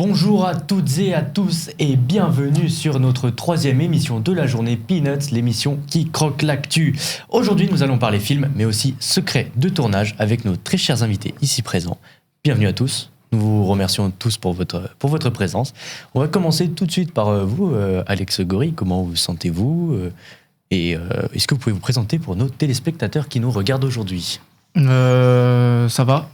Bonjour à toutes et à tous et bienvenue sur notre troisième émission de la journée Peanuts, l'émission qui croque l'actu. Aujourd'hui nous allons parler films mais aussi secrets de tournage avec nos très chers invités ici présents. Bienvenue à tous, nous vous remercions tous pour votre présence. On va commencer tout de suite par vous, Alex Gory, comment vous sentez-vous et est-ce que vous pouvez vous présenter pour nos téléspectateurs qui nous regardent aujourd'hui? Ça va.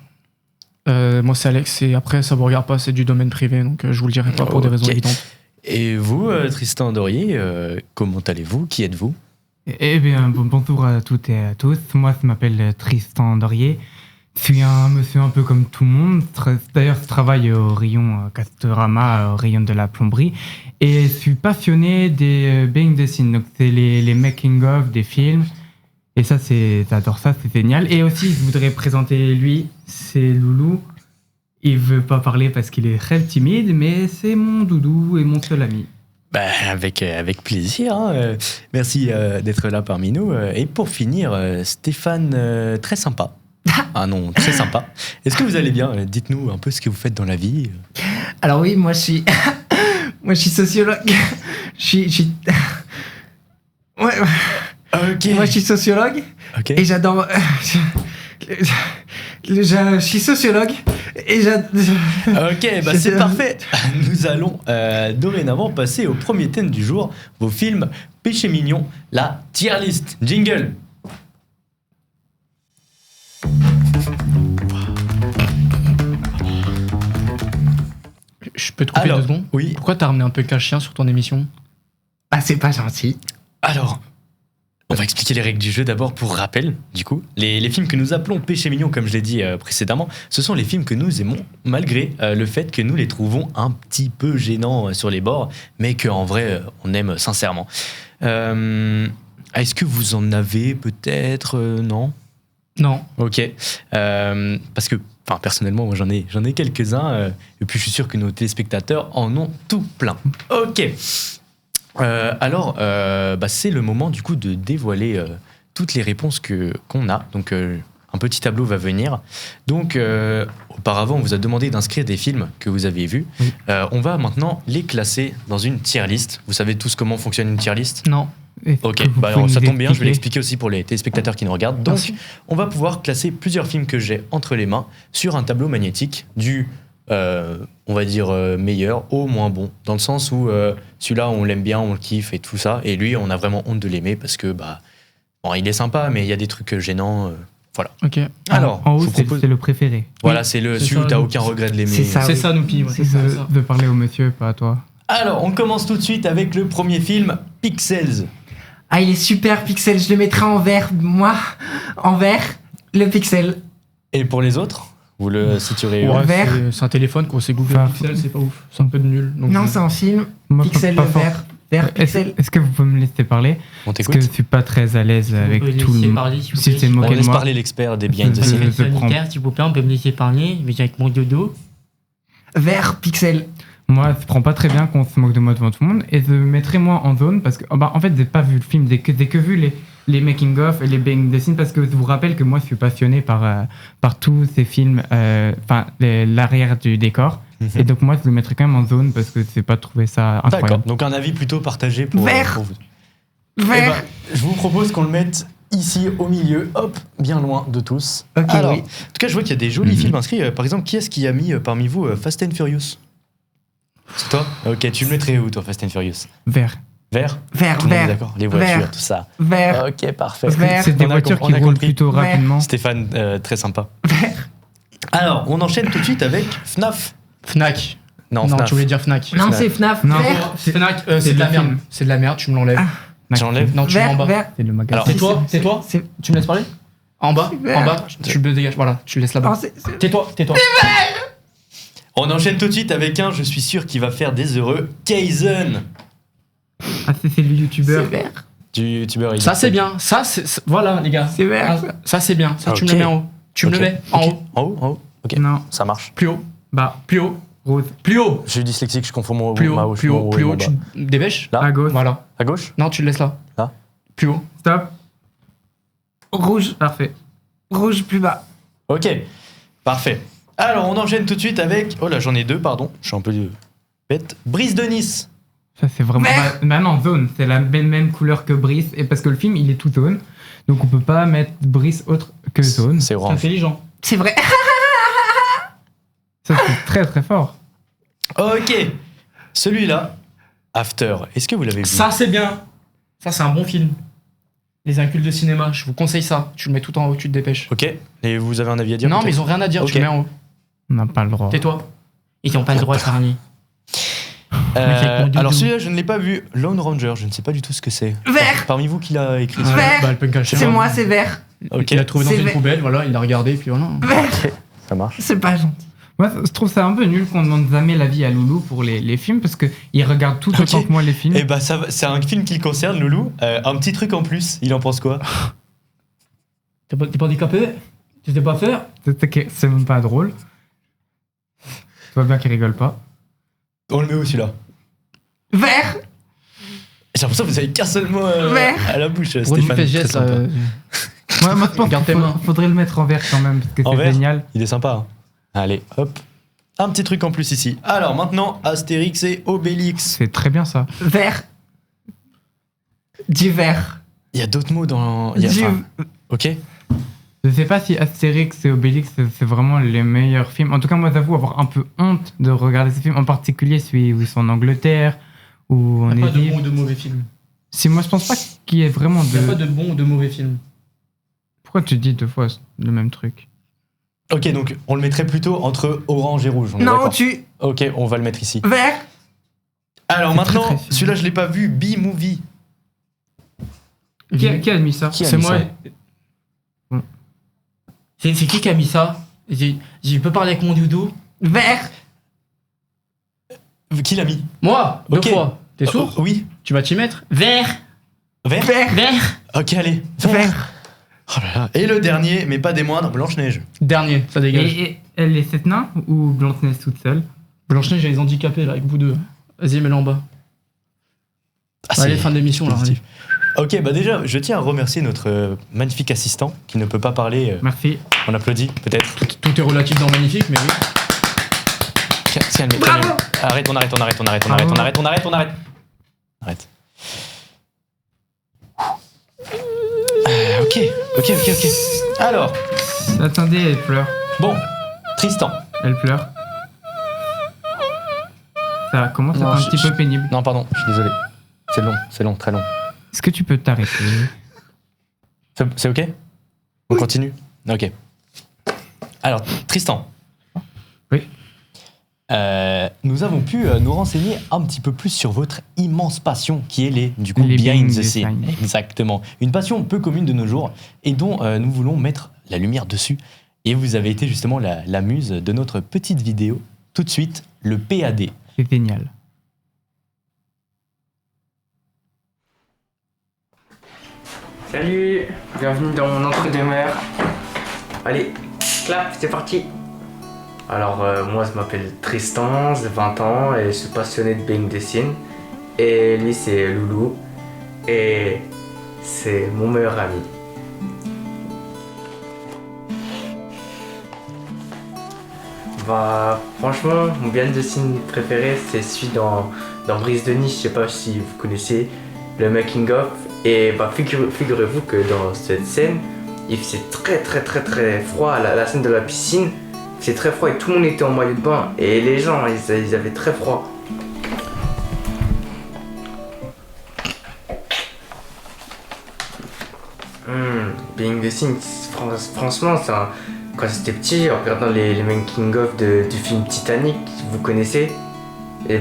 Moi c'est Alex et après ça vous regarde pas, c'est du domaine privé donc je vous le dirai pas pour des raisons évidentes. Et vous, Tristan Dorier, comment allez-vous? Qui êtes-vous? Eh bien bonjour à toutes et à tous, moi je m'appelle Tristan Dorier, je suis un monsieur un peu comme tout le monde, d'ailleurs je travaille au rayon Castorama, au rayon de la plomberie et je suis passionné des behind the scenes, donc c'est les making of des films. Et ça, j'adore ça, c'est génial. Et aussi, je voudrais présenter lui, c'est Loulou. Il veut pas parler parce qu'il est très timide, mais c'est mon doudou et mon seul ami. Avec plaisir. Hein. Merci d'être là parmi nous. Et pour finir, Stéphane, très sympa. Un nom très sympa. Est-ce que vous allez bien? Dites-nous un peu ce que vous faites dans la vie. Alors oui, moi je suis sociologue. Je suis... Ouais. Okay. Moi, je suis sociologue et j'adore. Je suis sociologue et j'adore. Ok, c'est parfait. Nous allons dorénavant passer au premier thème du jour, vos films péché mignon, la tier list. Jingle. Je peux te couper 2 secondes? Oui. Pourquoi t'as ramené un peu cache-chien sur ton émission? Ah, c'est pas gentil. Alors, on va expliquer les règles du jeu d'abord pour rappel, du coup. Les films que nous appelons péché mignon, comme je l'ai dit précédemment, ce sont les films que nous aimons, malgré le fait que nous les trouvons un petit peu gênants sur les bords, mais qu'en vrai, on aime sincèrement. Est-ce que vous en avez peut-être non? Non. Ok. Parce que, personnellement, moi j'en ai quelques-uns, et puis je suis sûr que nos téléspectateurs en ont tout plein. Ok. Alors, c'est le moment du coup de dévoiler toutes les réponses qu'on a. Donc, un petit tableau va venir. Donc, auparavant, on vous a demandé d'inscrire des films que vous avez vus. Oui. On va maintenant les classer dans une tier list. Vous savez tous comment fonctionne une tier list? Non. Ok, ça tombe bien, je vais l'expliquer aussi pour les téléspectateurs qui nous regardent. Donc, on va pouvoir classer plusieurs films que j'ai entre les mains sur un tableau magnétique du... on va dire meilleur au moins bon, dans le sens où celui-là on l'aime bien, on le kiffe et tout ça, et lui on a vraiment honte de l'aimer parce que il est sympa mais il y a des trucs gênants, voilà. Ok. Alors en haut propose... c'est le préféré. Voilà, c'est celui où t'as aucun regret de l'aimer. C'est ça Noupi, ouais. De parler au monsieur, pas à toi. Alors on commence tout de suite avec le premier film, Pixels. Ah, il est super, Pixel. Je le mettrai en vert, moi. En vert, le Pixel. Et pour les autres, vous le situerez vert. C'est un téléphone qu'on s'est Google Pixel, c'est pas ouf. C'est un peu de nul. Donc non, c'est un film. Moi, Pixel, pas le vert. Vert, Pixel. Est-ce que vous pouvez me laisser parler? On Parce t'écoute. que je suis pas très à l'aise avec tout le monde. Si c'est On moqué de laisse moi. parler l'expert des behind the scenes. Sanitaire, s'il vous plaît, on peut me laisser parler, mais avec mon dodo. Vert, Pixel. Moi, je prends pas très bien qu'on se moque de moi devant tout le monde et je mettrai moi en zone parce que, en fait, j'ai pas vu le film, j'ai que vu les making-of et les behind the scenes parce que je vous rappelle que moi, je suis passionné par tous ces films, l'arrière du décor. Et donc, moi, je le mettrai quand même en zone parce que j'ai pas trouvé ça incroyable. D'accord, donc un avis plutôt partagé pour vous. Vert. Je vous propose qu'on le mette ici au milieu, hop, bien loin de tous. Ok, alors, oui. en tout cas, je vois qu'il y a des jolis films inscrits. Par exemple, qui est-ce qui a mis parmi vous Fast and Furious? C'est toi? Ok, tu le mettrais où, toi, Fast and Furious? Vert. Vert? Vert, Tout le monde est vert. d'accord? Les voitures, Vert. tout ça. Vert. Ok, parfait. Vert. C'est des On a voitures compris, qui on a roulent compris. plutôt Vert. rapidement. Stéphane, très sympa. Vert. Alors, on enchaîne tout de suite avec FNAF. Fnac. Non, Non, FNAF. tu voulais dire Fnac. Non, c'est FNAF. Non. Vert. Fnac, c'est c'est de la le merde. film. C'est de la merde, tu me l'enlèves. J'enlève. Non, tu le mets en Vert, bas. vert. C'est le magasin. Alors, Tais-toi. Tu me laisses parler? En bas, tu le dégages. Voilà, tu le laisses là-bas. Oh, c'est- Tais-toi. On enchaîne tout de suite avec un, je suis sûr qu'il va faire des heureux, Kaizen. Ah, c'est le youtubeur. C'est vert. Du youtubeur. Ça c'est bien. Ça c'est voilà les gars. C'est vert. Ah, ça c'est bien. Ça tu me Ok. le mets en haut. Tu me le Ok. mets en Ok. haut. En haut, en haut. Ok, Non. ça marche. Plus haut. Bah, Plus haut. rose. Plus haut. Je suis dyslexique, je confonds mon Plus ma haut. haut, Plus mon haut. haut Plus et mon haut. bas. Tu dépêches. Là. À gauche. Voilà. À gauche? Non, tu le laisses là. Là. Plus haut. Stop. Rouge. Parfait. Rouge plus bas. Ok, parfait. Alors, on enchaîne tout de suite avec... Oh là, j'en ai 2, pardon. Je suis un peu bête. Brise de Nice. Ça, c'est vraiment. Bah non, Zone. C'est la même couleur que Brice. Et parce que le film, il est tout jaune. Donc on peut pas mettre Brice autre que Zone. C'est C'est orange. intelligent. C'est vrai. Ça, c'est très très fort. Ok. Celui-là, After. Est-ce que vous l'avez vu? Ça, c'est bien. Ça, c'est un bon film. Les incultes de cinéma, je vous conseille ça. Tu le mets tout en haut, tu te dépêches. Ok. Et vous avez un avis à dire? Non, mais peut-être ils ont rien à dire, Ok. tu le mets en haut. On n'a pas le droit. Tais-toi. Ils n'ont pas le droit de faire nier. Alors celui-là, je ne l'ai pas vu. Lone Ranger, je ne sais pas du tout ce que c'est. Vert. Parmi vous qui l'a écrit. Vert. Bah, elle peut me cacher. C'est moi, c'est vert. Ok. Il l'a trouvé dans C'est une vrai. poubelle, voilà, il l'a regardé, puis voilà. Vert. Ça marche. C'est pas gentil. Moi, je trouve ça un peu nul qu'on demande jamais l'avis à Loulou pour les films parce qu'il regarde tout Ok. autant que moi les films. Et bah ça, c'est un film qui le concerne, Loulou. Un petit truc en plus, il en pense quoi? T'es pas handicapé? Tu sais pas faire? C'est même pas drôle. Tu vois bien qu'il rigole pas. On le met où celui-là? Vert. J'ai l'impression que vous avez qu'un seul mot Vert. à la bouche, Pour une Stéphane. fesse Très geste, sympa. Moi, je pense Garde tes qu'il mains. faudrait le mettre en vert quand même parce que En c'est vert génial. Il est sympa. Hein. Allez, hop. Un petit truc en plus ici. Alors maintenant, Astérix et Obélix. C'est très bien ça. Vert. Du vert. Il y a d'autres mots dans... il y a- Du- enfin, ok. Je sais pas si Astérix et Obélix c'est vraiment les meilleurs films. En tout cas, moi, j'avoue avoir un peu honte de regarder ces films, en particulier celui où ils sont en Angleterre, où on Il n'y a est pas de libre. bons ou de mauvais films. Si moi, je pense pas qu'il y ait vraiment Il n'y a pas de. de bons ou de mauvais films. Pourquoi tu dis deux fois le même truc? Ok, donc on le mettrait plutôt entre orange et rouge. On est Non, d'accord. tu. Ok, on va le mettre ici. Vert. Alors C'est maintenant, très, très celui-là je l'ai pas vu, B-Movie. Qui a mis ça? Qui a C'est mis moi. ça C'est qui a mis ça? Je peux parler avec mon doudou? Vert. Qui l'a mis? Moi, Ok. deux fois. T'es sourd? Oui. Tu vas t'y mettre? Vert. Vert. Vert. Vert. Ok, allez. Vert. Oh là là. Et le dernier, mais pas des moindres, Blanche-Neige. Dernier, ça dégage. Et elle est sept nains ou Blanche-Neige toute seule? Blanche-Neige, j'ai les handicapés là, avec vous deux. Vas-y, mets-le en bas. Ah, Allez, c'est fin de l'émission là. positif. Ok, bah déjà, je tiens à remercier notre magnifique assistant qui ne peut pas parler. Merci. On applaudit, peut-être. Tout est relatif dans magnifique, mais oui. Tiens, le mec, Bravo. tiens, le mec. Arrête, on arrête. Arrête. Ok. Alors, Attendez, elle pleure. bon, Tristan. Elle pleure. Ça commence à être Non, un petit peu pénible. Non, pardon, je suis désolé. C'est long, très long. Est-ce que tu peux t'arrêter? C'est ok? On continue? Ok. Alors, Tristan. Oui. Nous avons pu nous renseigner un petit peu plus sur votre immense passion qui est les Les behind the behind the scenes. scenes. Exactement. Une passion peu commune de nos jours et dont nous voulons mettre la lumière dessus. Et vous avez été justement la muse de notre petite vidéo. Tout de suite, le PAD. C'est génial. Salut. Bienvenue dans mon entre-demeure. Allez, clap, c'est parti. Alors moi je m'appelle Tristan, j'ai 20 ans et je suis passionné de behind the scenes. Et lui c'est Loulou et c'est mon meilleur ami. Bah franchement mon behind the scenes préféré c'est celui dans Brise de Nice, je sais pas si vous connaissez le making of. Et bah figurez-vous que dans cette scène il faisait très froid à la scène de la piscine. C'est très froid et tout le monde était en maillot de bain et les gens ils avaient très froid. Behind the scenes, franchement, quand j'étais petit, en regardant les making of du film Titanic, vous connaissez, et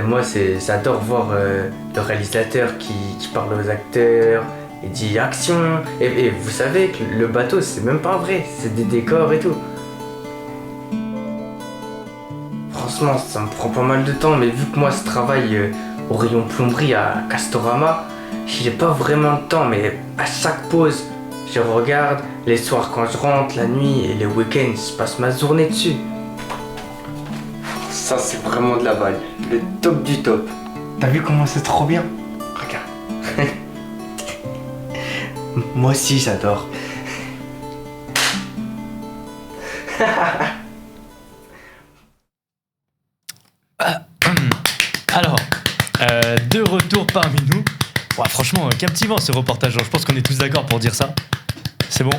moi j'adore voir le réalisateur qui parle aux acteurs et dit action. Et vous savez que le bateau c'est même pas vrai, c'est des décors et tout. Franchement, ça me prend pas mal de temps, mais vu que moi je travaille au rayon plomberie à Castorama, j'ai pas vraiment de temps, mais à chaque pause, je regarde, les soirs quand je rentre, la nuit et les week-ends, je passe ma journée dessus. Ça c'est vraiment de la balle, le top du top. T'as vu comment c'est trop bien? Regarde. Moi aussi j'adore. de retour parmi nous. Ouais, franchement, captivant ce reportage. Je pense qu'on est tous d'accord pour dire ça. C'est bon.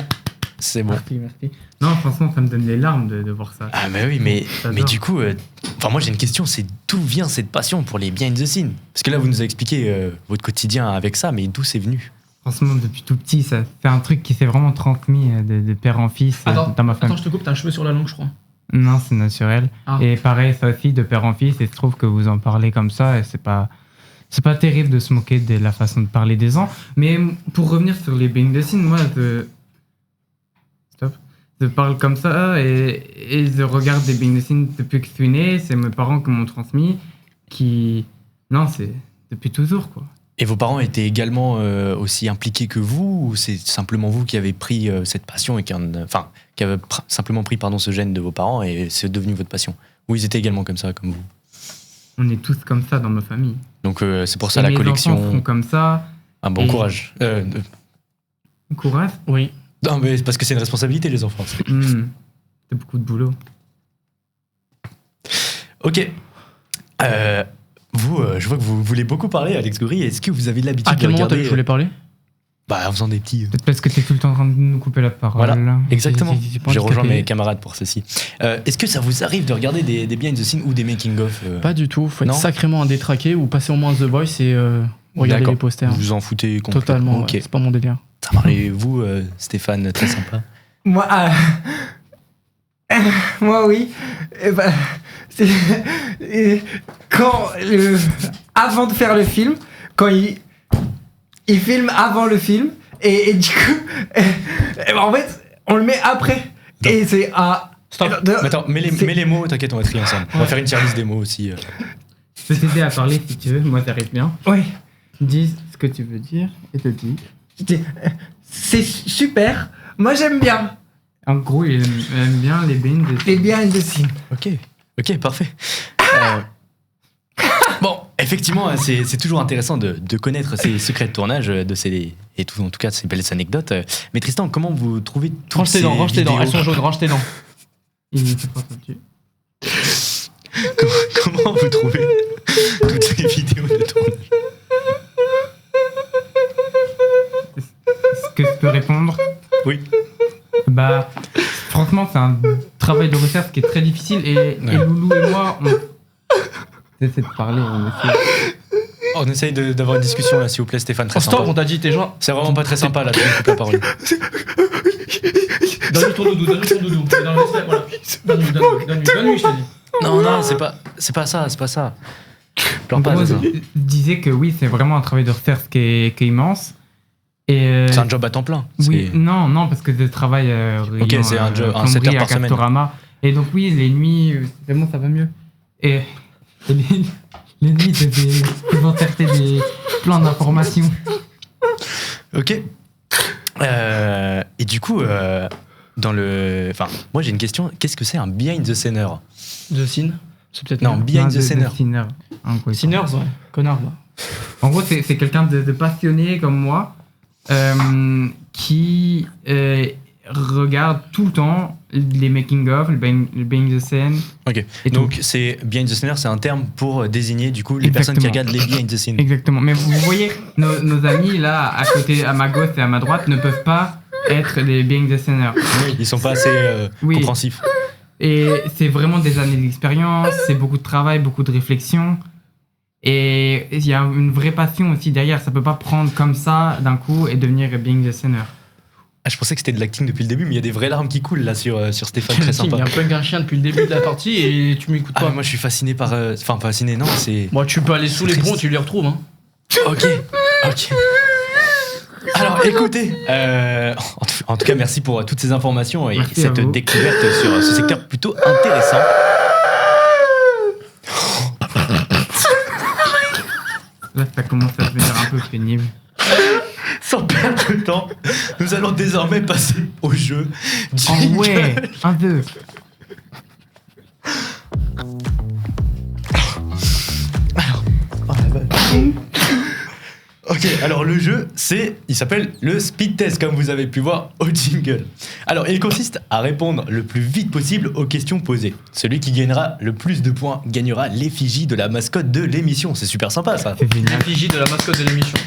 C'est bon. Merci. Non, franchement, ça me donne les larmes de voir ça. Ah, mais oui, mais J'adore. du coup, moi j'ai une question, c'est d'où vient cette passion pour les behind the scenes? Parce que là, vous nous avez expliqué votre quotidien avec ça, mais d'où c'est venu? Franchement, depuis tout petit, ça c'est un truc qui s'est vraiment transmis de père en fils dans ma famille. Attends, je te coupe, t'as un cheveu sur la langue, je crois. Non, c'est naturel. Ah. Et pareil, ça aussi, de père en fils, et je trouve que vous en parlez comme ça, et c'est pas terrible de se moquer de la façon de parler des gens. Mais pour revenir sur les behind the scenes, moi, je parle comme ça, et je regarde des behind the scenes depuis que je suis né, c'est mes parents qui m'ont transmis, Non, c'est depuis toujours, quoi. Et vos parents étaient également aussi impliqués que vous, ou c'est simplement vous qui avez pris cette passion et qui avez simplement pris ce gène de vos parents et c'est devenu votre passion? Ou ils étaient également comme ça, comme vous? On est tous comme ça dans ma famille. Donc c'est pour ça Et la mes collection. enfants font comme ça. Un bon Et- courage. Courage. Oui. Non, mais c'est parce que c'est une responsabilité, les enfants. C'est beaucoup de boulot. Ok. Vous, je vois que vous voulez beaucoup parler, Alex Goury. Est-ce que vous avez l'habitude À de quel moment regarder je voulais parler? Bah, en faisant des petits. Peut-être parce que t'es tout le temps en train de nous couper la parole. Voilà, exactement. J'ai pas J'ai rejoint handicapé. mes camarades pour ceci. Est-ce que ça vous arrive de regarder des behind the scenes ou des making-of Pas du tout. Faut être Non. sacrément indétraqué ou passer au moins The Voice et regarder D'accord. les posters. Vous vous en foutez complètement? Totalement. Ok. Ouais, c'est pas mon délire. Ça marche. Et vous, Stéphane, très sympa. Moi, moi oui. Eh ben, avant de faire le film, quand il filme avant le film, et du coup, en fait, on le met après. Non. Et c'est Stop. Mais attends, mets les mots, t'inquiète, on va trier ensemble. On va faire une tier list des mots aussi. Je peux t'aider à parler si tu veux, moi t'arrives bien. Oui. Dis ce que tu veux dire et te dis. C'est super. Moi, j'aime bien. En gros, il aime bien les behind the Les behind the scenes. Ok, parfait. Bon, effectivement, c'est toujours intéressant de connaître ces secrets de tournage et tout, en tout cas ces belles anecdotes. Mais Tristan, comment vous trouvez toutes Range tes ces dents, range tes dents. vidéos Elles sont jaunes, range tes dents. Il ne s'est pas senti. Comment vous trouvez toutes ces vidéos de tournage? Est-ce que je peux répondre? Oui. Bah, franchement, c'est un travail de recherche qui est très difficile et Loulou et moi, on essaie de parler, On essaye d'avoir une discussion là, s'il vous plaît, Stéphane. Très Stop, sympa. on t'a dit, t'es genre. C'est vraiment pas très sympa là, tu me coupes la parole. Donne-lui ton doudou, donne-lui ton doudou. Dans le respect, voilà. Donne-lui, je te dis. Non, c'est pas ça. Pleure pas, Moi, c'est ça. je disais que oui, c'est vraiment un travail de recherche qui est immense. Et C'est un job à temps plein. oui, non, parce que je travaille rayon, c'est un job, un plomberie 7 heures à par semaine. Castorama. Et donc oui, les nuits, c'est bon, ça va mieux. Et les nuits, je vais souvent chercher plein d'informations. Ok. Et du coup, moi j'ai une question. Qu'est-ce que c'est un behind the scener? The Scene. C'est peut-être Non, mieux. behind the scener. Sinners, ouais. Connard, là. En gros, c'est quelqu'un de passionné comme moi qui regarde tout le temps les making-of, le behind the scene. Ok. Et Donc c'est behind the scener, c'est un terme pour désigner du coup les personnes qui regardent les behind the scenes. Exactement. Mais vous voyez, nos amis là, à côté, à ma gauche et à ma droite, ne peuvent pas être des behind the scener. Ils sont pas assez Oui. compréhensifs. Et c'est vraiment des années d'expérience, c'est beaucoup de travail, beaucoup de réflexion. Et il y a une vraie passion aussi derrière. Ça peut pas prendre comme ça d'un coup et devenir behind the scener. Ah, je pensais que c'était de l'acting depuis le début, mais il y a des vraies larmes qui coulent là sur Stéphane, très Il y sympa. a un punk un chien depuis le début de la partie et tu m'écoutes Ah, pas. moi je suis fasciné par. Enfin, fasciné, non, c'est. Moi, tu peux aller sous les triste. ponts, tu les retrouves. Hein. Ok. Alors écoutez, en tout cas merci pour toutes ces informations et Merci à cette vous. découverte sur ce secteur plutôt intéressant. Là, ça commence à devenir un peu pénible. Sans perdre de temps, nous allons désormais passer au jeu. Oh Jingle. ouais, un peu. Ok, alors le jeu, il s'appelle le speed test, comme vous avez pu voir au jingle. Alors, il consiste à répondre le plus vite possible aux questions posées. Celui qui gagnera le plus de points gagnera l'effigie de la mascotte de l'émission. C'est super sympa, ça. C'est génial. L'effigie de la mascotte de l'émission.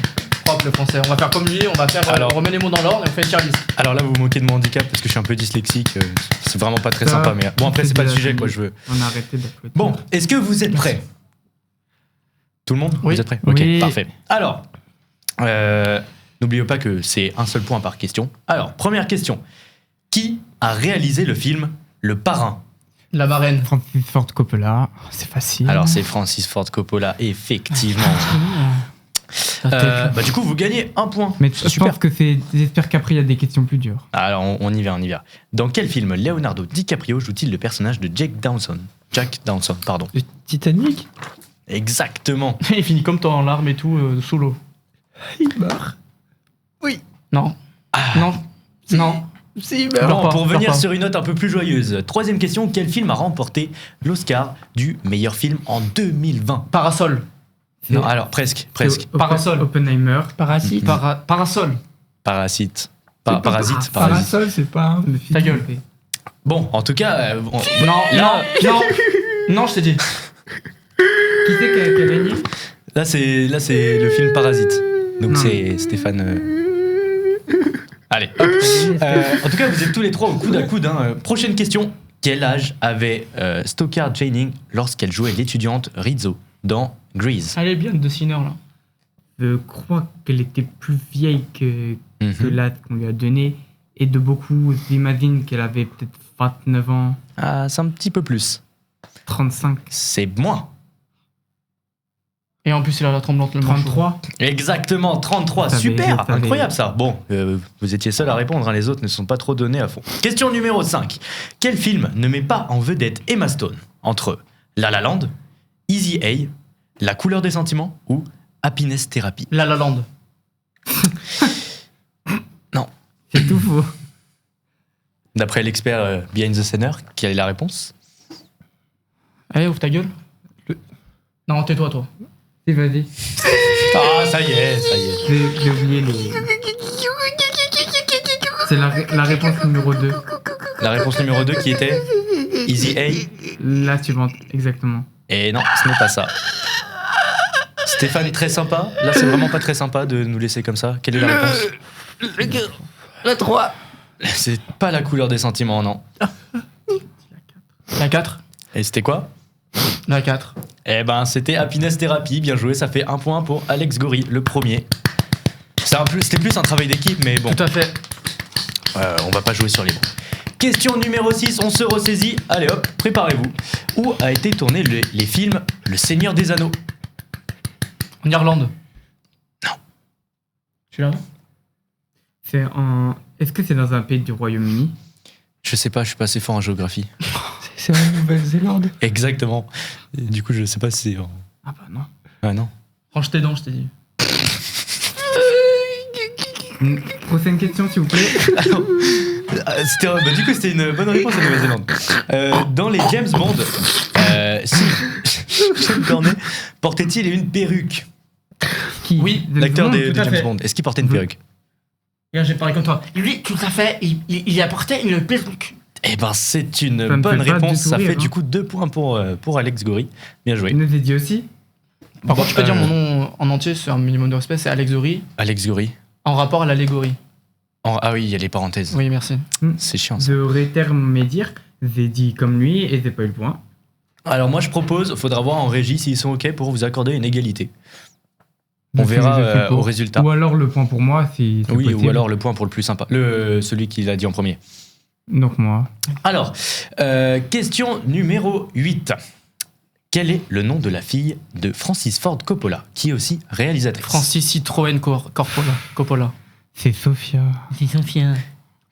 Propre le français. On va faire comme lui, on va faire. Alors- on remet les mots dans l'ordre et on fait tier list. Alors là, vous vous moquez de mon handicap parce que je suis un peu dyslexique. C'est vraiment pas très Ça, sympa, mais bon, après, c'est pas le sujet, quoi, dit. je veux. On a arrêté d'applaudir. Bon, est-ce que vous êtes prêts? Tout le monde? Oui. Vous êtes prêts? Ok, Oui. parfait. Alors, n'oubliez pas que c'est un seul point par question. Alors, première question. Qui a réalisé le film Le Parrain? La marraine. Francis Ford Coppola, c'est facile. Alors, c'est Francis Ford Coppola, effectivement. Du coup, vous gagnez un point. Mais je Super. pense que c'est. J'espère qu'après il y a des questions plus dures. Alors, on y va, on y va. Dans quel film Leonardo DiCaprio joue-t-il le personnage de Jack Dawson? Jack Dawson, pardon. Le Titanic, Exactement. Il finit comme toi en larmes et tout, sous l'eau. il meurt. Non. Non. Non. Si, il Bon, meurt. pas, pour pleure venir pas. sur une note un peu plus joyeuse, troisième question, quel film a remporté l'Oscar du meilleur film en 2020? Parasol. Non, alors presque. C'est Parasol. Oppenheimer. Parasite. Parasol. Parasite. C'est pas- Parasite. Parasol, c'est pas un. Le film Ta gueule. fait. Bon, en tout cas, Non, là, non. Non, je t'ai dit. Qui c'est qui a gagné? là c'est le film Parasite. Donc Non. c'est Stéphane. Allez, hop. En tout cas, vous êtes tous les trois au coude à coude. Hein. Prochaine question. Quel âge avait Stockard Channing lorsqu'elle jouait l'étudiante Rizzo dans Grease? Elle est bien de Sinner là. Je crois qu'elle était plus vieille que Mhm. l'âge qu'on lui a donné. Et de beaucoup, j'imagine qu'elle avait peut-être 29 ans, Ah, c'est un petit peu plus. 35, C'est moins. Et en plus, il a la tremblante le manchot. 33. Exactement, 33. Je savais, Super, je savais. incroyable ça. Bon, vous étiez seul à répondre, hein, les autres ne sont pas trop donnés à fond. Question numéro 5. Quel film ne met pas en vedette Emma Stone entre La La Land, Easy A, La couleur des sentiments ou Happiness Therapy? La La Land. C'est tout faux. D'après l'expert Behind the Scener, quelle est la réponse? Allez, ouvre ta gueule. Non, tais-toi, toi. Si, vas-y. Ah, ça y est, ça y est. J'ai oublié les. C'est la réponse numéro 2. La réponse numéro 2 qui était Easy A. La suivante, exactement. Et non, ce n'est pas ça. Stéphane est très sympa. Là, c'est vraiment pas très sympa de nous laisser comme ça. Quelle est la réponse? La 3. C'est pas La couleur des sentiments, non. La 4. Et c'était quoi? La 4. Eh ben, c'était Happiness Therapy. Bien joué, ça fait un point pour Alex Gory, le premier. C'était plus un travail d'équipe, mais bon, Tout à fait. on va pas jouer sur les bons. Question numéro 6, on se ressaisit. Allez hop, préparez-vous. Où a été tourné les films Le Seigneur des Anneaux? En Irlande. Non. Tu l'as? C'est en. Est-ce que c'est dans un pays du Royaume-Uni? Je sais pas, je suis pas assez fort en géographie. C'est en Nouvelle-Zélande. Exactement. Et du coup, je sais pas si c'est... Ah bah non. Ah non. Range tes dents, je t'ai dit. Prochaine question, s'il vous plaît. Alors, du coup, c'était une bonne réponse à Nouvelle-Zélande. Dans les James Bond, Sean Connery portait-il une perruque? Qui? Oui, L'acteur James des tout à James fait. Bond, est-ce qu'il portait une Oui. perruque? Regarde, j'ai parlé comme toi. Lui, tout à fait, il apportait une perruque. Eh ben, c'est Ça une me bonne fait pas réponse. du tout Ça rire, fait hein. du coup 2 points pour Alex Gory. Bien joué. Il nous a dit aussi. Par contre, je peux dire mon nom en entier, c'est un minimum de respect, c'est Alex Zory, Alex Gory. en rapport à l'allégorie. Ah oui, il y a les parenthèses. Oui, merci. C'est chiant ça. Je réitère mes dires. J'ai dit comme lui et j'ai pas eu le point. Alors moi je propose, faudra voir en régie s'ils sont ok pour vous accorder une égalité. On Donc, je suis verra pour. au résultat. Ou alors le point pour moi, si c'est Oui, possible. ou alors le point pour le plus sympa. Celui qui l'a dit en premier. Donc moi. Alors, question numéro 8. Quel est le nom de la fille de Francis Ford Coppola, qui est aussi réalisatrice? Francis Citroën Coppola. C'est Sophia. C'est Sophia.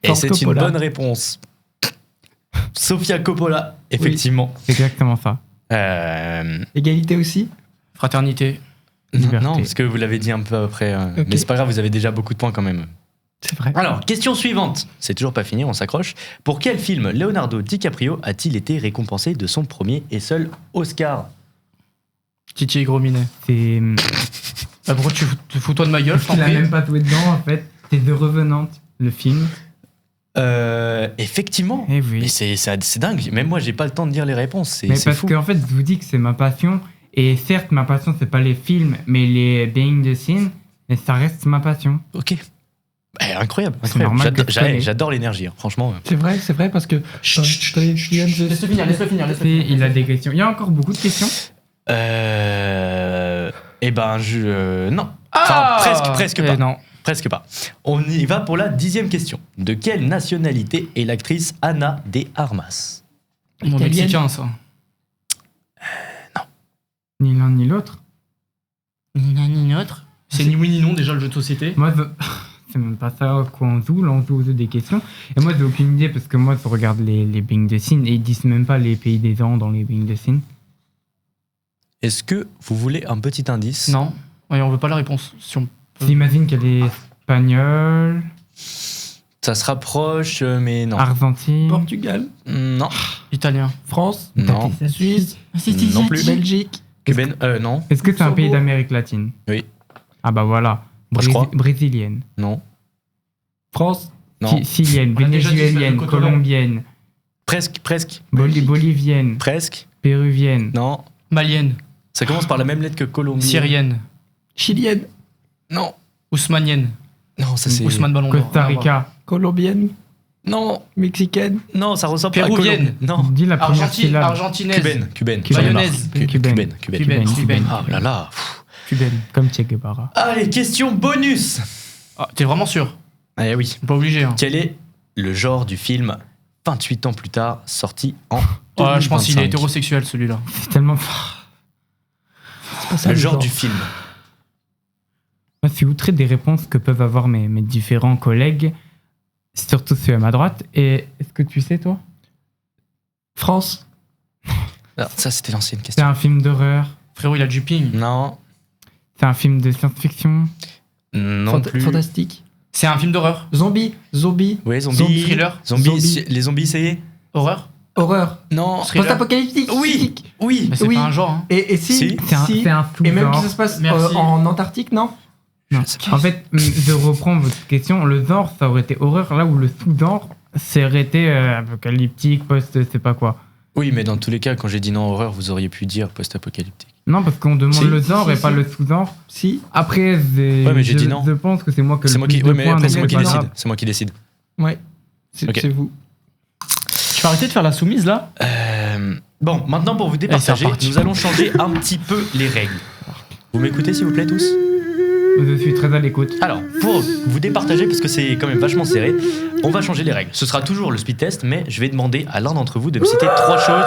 Et Ford c'est Coppola. une bonne réponse. Sofia Coppola, effectivement. C'est exactement ça. Égalité aussi. Fraternité. Liberté. Non, parce que vous l'avez dit un peu après. Ok. Mais c'est pas grave, vous avez déjà beaucoup de points quand même. C'est vrai. Alors, question suivante. C'est toujours pas fini, on s'accroche. Pour quel film Leonardo DiCaprio a-t-il été récompensé de son premier et seul Oscar? Titi et Gros Minet. C'est. Bah, pourquoi tu fous-toi de ma gueule, je t'en Il a prie. même pas joué dedans, en fait. C'est The Revenant, le film. Effectivement. Eh oui. Mais c'est dingue. Même moi, j'ai pas le temps de dire les réponses. Mais C'est parce fou. qu'en fait, je vous dis que c'est ma passion. Et certes, ma passion, c'est pas les films, mais les behind the scenes. Et ça reste ma passion. Ok. Incroyable. C'est normal que je connais. J'adore l'énergie, hein, franchement. C'est vrai parce que. Laisse-le finir, laisse-le finir. Et il a des questions. Il y a encore beaucoup de questions. Non. Enfin, presque pas. Non. Presque pas. On y va pour la 10e question. De quelle nationalité est l'actrice Ana de Armas? Mon mexicain, ça. Ni l'un ni l'autre. Ni l'un ni l'autre. C'est ni oui ni non, déjà, le jeu de société. Moi, c'est même pas ça quoi on joue. Là, on joue des questions. Et moi, j'ai aucune idée parce que moi, je regarde les behind the scenes et ils disent même pas les pays des gens dans les behind the scenes. Est-ce que vous voulez un petit indice? Non. Ouais, on veut pas la réponse. Si on... J'imagine qu'elle est espagnole, Ça se rapproche, mais non. argentine. Portugal, Non. Italien. France, Non. Suisse, Non plus. Belgique. Cubaine? Non. Est-ce que c'est un pays Luxembourg. d'Amérique latine? Oui. Ah bah voilà. Moi, je crois. Brésilienne. Non. France, Non. Chilienne, On a déjà dit vénézuélienne, le Cotonou. colombienne, Presque. bolivienne, Presque. péruvienne. Non. Malienne. Ça commence par la même lettre que Colombie. Syrienne. chilienne, Non. Ousmanienne. Non, ça c'est. Ousmane Ballon d'Or. Costa Rica. colombienne, Non. mexicaine, Non, ça ressemble pas à Péruvienne. Colombie. Non. Dis la première Argentine, syllabe. argentinaise. Cubaine. Mayonnaise. Cubaine. Cubaine. Ah là là. Pff. Cubaine. Comme Che Guevara. Allez, question bonus. Ah, t'es vraiment sûr? Eh oui. Pas obligé, hein. Quel est le genre du film 28 ans plus tard, sorti en 2025? Ouais, je pense qu'il est hétérosexuel, celui-là. C'est tellement. Le genre du film. Moi, je suis outré des réponses que peuvent avoir mes différents collègues, surtout ceux à ma droite. Et est-ce que tu sais, toi? France, Alors, ça, c'était l'ancienne C'est question. un film d'horreur. Frérot, il a du ping. Non. C'est un film de science-fiction. Non plus. fantastique, C'est un film d'horreur. zombie, Oui, Zombie, zombie. thriller. Zombie. Les zombies, c'est. Horreur. horreur, Non. Thriller. post-apocalyptique. Oui. Oui. Mais c'est Oui. pas un genre, hein. Et si, Si. C'est un Et même que sous-genre. ça se passe Merci. en Antarctique, non? Non. En fait, je reprends votre question. Le genre, ça aurait été horreur, là où le sous-genre, ça aurait été apocalyptique, c'est pas quoi. Oui, mais dans tous les cas, quand j'ai dit non horreur, vous auriez pu dire post-apocalyptique. Non, parce qu'on demande Si. le genre Si, et si, pas si. le sous-genre. Si. Après, Ouais, mais j'ai dit non. Je pense que c'est moi que C'est le moi plus qui. de Oui, mais points, après, donc c'est moi qui c'est pas décide. grave. C'est moi qui décide. Ouais. C'est Ok. c'est vous. Tu vas arrêter de faire la soumise, là? Bon, maintenant pour vous c'est départager, reparti. nous allons changer un petit peu les règles. Vous m'écoutez s'il vous plaît tous? Je suis très à l'écoute. Alors, pour vous départager, parce que c'est quand même vachement serré, on va changer les règles. Ce sera toujours le speed test, mais je vais demander à l'un d'entre vous de me citer 3 choses.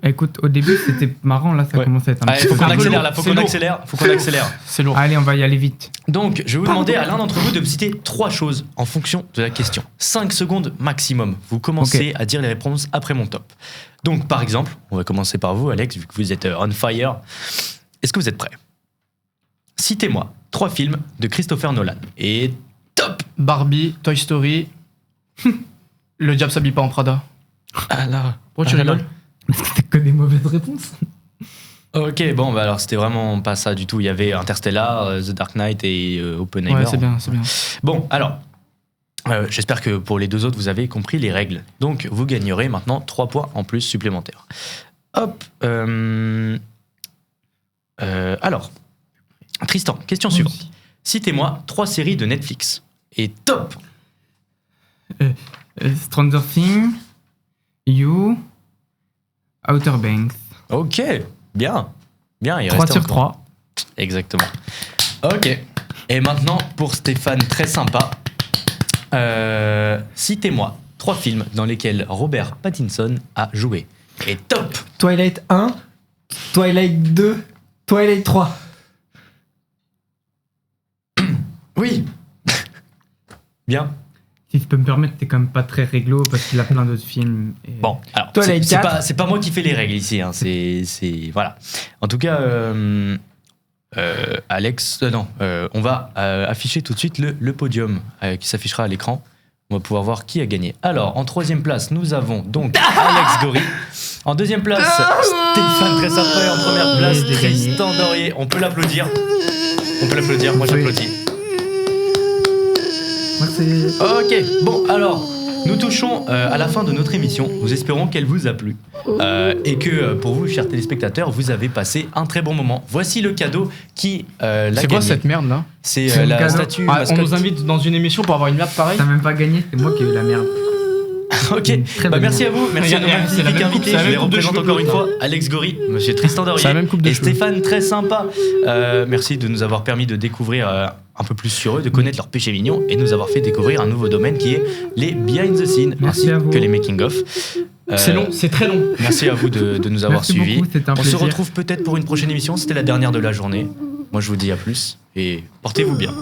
Écoute, au début, c'était marrant, là, ça Ouais. commence à être un Allez, petit faut peu qu'on compliqué. accélère là, faut C'est qu'on lourd. accélère, faut qu'on accélère. C'est lourd. Allez, on va y aller vite. Donc, je vais vous demander à l'un d'entre vous de me citer 3 choses en fonction de la question. 5 secondes maximum. Vous commencez à dire les réponses après mon top. Donc, par exemple, on va commencer par vous, Alex, vu que vous êtes on fire. Est-ce que vous êtes prêts? Citez-moi 3 films de Christopher Nolan. Et top! Barbie, Toy Story. Le diable s'habille pas en Prada. Ah là. Pourquoi tu Ah là là. rigoles? Parce que c'était que des mauvaises réponses. Ok, bon, bah alors c'était vraiment pas ça du tout. Il y avait Interstellar, The Dark Knight et Oppenheimer. Ouais, c'est bien, c'est bien. Bon, alors, j'espère que pour les 2 autres, vous avez compris les règles. Donc, vous gagnerez maintenant 3 points en plus supplémentaires. Hop. Alors, Tristan, question suivante. Citez-moi 3 séries de Netflix. Et top! Stranger Things, You, Outer Banks. Ok, bien. Bien, il 3 restait sur encore. 3. Exactement. Ok. Et maintenant, pour Stéphane, très sympa, citez-moi 3 films dans lesquels Robert Pattinson a joué. Et top! Twilight 1, Twilight 2, Twilight 3. Oui! Bien. Si je peux me permettre, c'est quand même pas très réglo parce qu'il a plein d'autres films. Et- Bon, alors, Twilight c'est 4. pas moi qui fais les règles ici, hein, c'est voilà. En tout cas, Alex, on va afficher tout de suite le podium qui s'affichera à l'écran. On va pouvoir voir qui a gagné. Alors, en 3e place, nous avons donc Alex Gory. En deuxième place, Stéphane très sympa. Et en première place, J'ai gagné. Tristan Dorier. On peut l'applaudir. Moi Oui. j'applaudis. Merci. Ok, bon alors, nous touchons à la fin de notre émission. Nous espérons qu'elle vous a plu et que pour vous, chers téléspectateurs, vous avez passé un très bon moment. Voici le cadeau qui l'a C'est quoi gagné. cette merde là? C'est C'est la le cadeau. statue Ah, on mascotte. nous invite dans une émission pour avoir une merde pareille. T'as même pas gagné, c'est moi qui ai eu la merde. Ok, Une très bah, belle merci à idée. vous, merci à nos Regarde, c'est la magnifiques même coupe, invités. c'est la Je même les coupe de représente cheveux encore une que fois. Alex Gory, monsieur Tristan Dorier C'est la même coupe de et cheveux. Stéphane très sympa. Merci de nous avoir permis de découvrir un peu plus sur eux, de connaître leurs péchés mignons et de nous avoir fait découvrir un nouveau domaine qui est les behind the scenes Merci ainsi à vous. que les making of. C'est long, c'est très long. Merci à vous de nous avoir Merci suivis. beaucoup, c'était un On se plaisir. retrouve peut-être pour une prochaine émission. C'était la dernière de la journée. Moi, je vous dis à plus et portez-vous bien.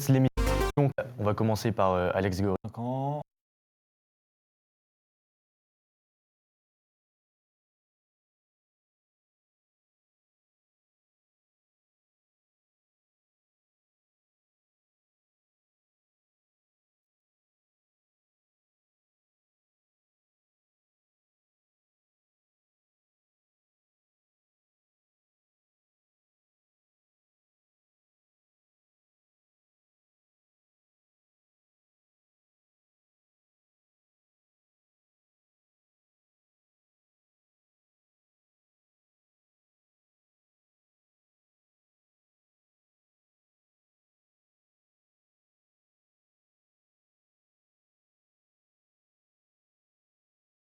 L'émission, on va commencer par Alex Gory.